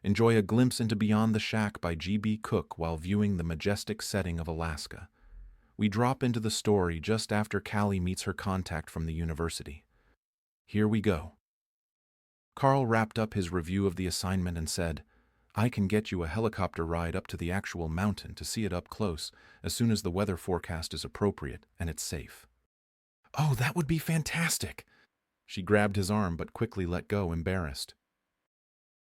Enjoy a glimpse into Beyond the Shack by G.B.Cook while viewing the majestic setting of Alaska. We drop into the story just after Callie meets her contact from the university. Here we go. Carl wrapped up his review of the assignment and said, "I can get you a helicopter ride up to the actual mountain to see it up close as soon as the weather forecast is appropriate and it's safe." "Oh, that would be fantastic!" She grabbed his arm but quickly let go, embarrassed.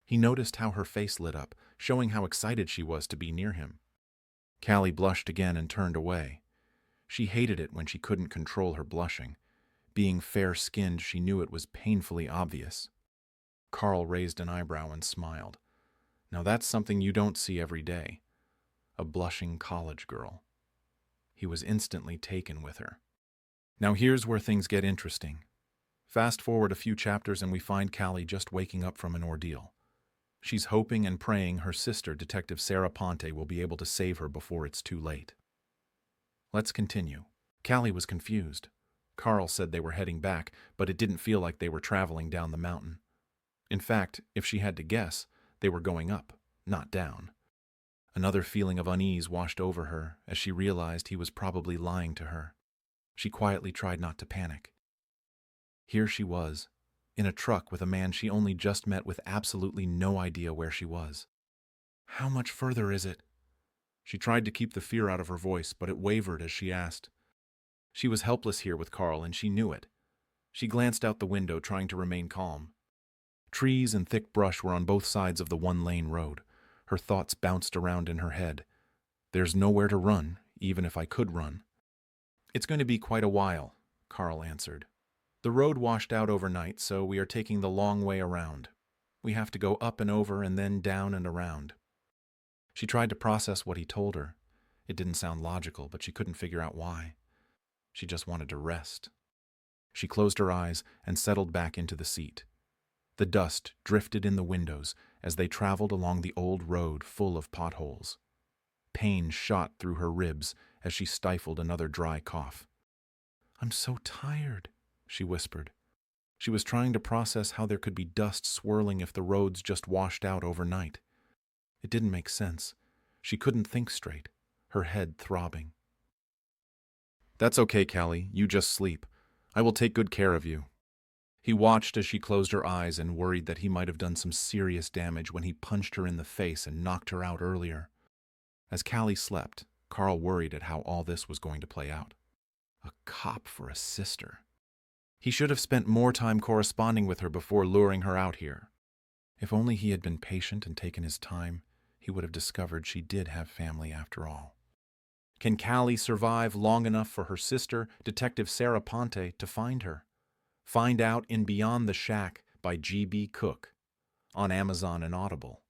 He noticed how her face lit up, showing how excited she was to be near him. Callie blushed again and turned away. She hated it when she couldn't control her blushing. Being fair-skinned, she knew it was painfully obvious. Carl raised an eyebrow and smiled. Now that's something you don't see every day. A blushing college girl. He was instantly taken with her. Now here's where things get interesting. Fast forward a few chapters and we find Callie just waking up from an ordeal. She's hoping and praying her sister, Detective Sara Ponte, will be able to save her before it's too late. Let's continue. Callie was confused. Carl said they were heading back, but it didn't feel like they were traveling down the mountain. In fact, if she had to guess, they were going up, not down. Another feeling of unease washed over her as she realized he was probably lying to her. She quietly tried not to panic. Here she was, in a truck with a man she only just met with absolutely no idea where she was. "How much further is it?" She tried to keep the fear out of her voice, but it wavered as she asked. She was helpless here with Carl, and she knew it. She glanced out the window, trying to remain calm. Trees and thick brush were on both sides of the one-lane road. Her thoughts bounced around in her head. "There's nowhere to run, even if I could run." "It's going to be quite a while," Carl answered. "The road washed out overnight, so we are taking the long way around. We have to go up and over and then down and around." She tried to process what he told her. It didn't sound logical, but she couldn't figure out why. She just wanted to rest. She closed her eyes and settled back into the seat. The dust drifted in the windows as they traveled along the old road full of potholes. Pain shot through her ribs as she stifled another dry cough. "I'm so tired," she whispered. She was trying to process how there could be dust swirling if the roads just washed out overnight. It didn't make sense. She couldn't think straight, her head throbbing. "That's okay, Callie. You just sleep. I will take good care of you." He watched as she closed her eyes and worried that he might have done some serious damage when he punched her in the face and knocked her out earlier. As Callie slept, Carl worried at how all this was going to play out. A cop for a sister. He should have spent more time corresponding with her before luring her out here. If only he had been patient and taken his time, he would have discovered she did have family after all. Can Callie survive long enough for her sister, Detective Sara Ponte, to find her? Find out in Beyond the Shack by G.B.Cook on Amazon and Audible.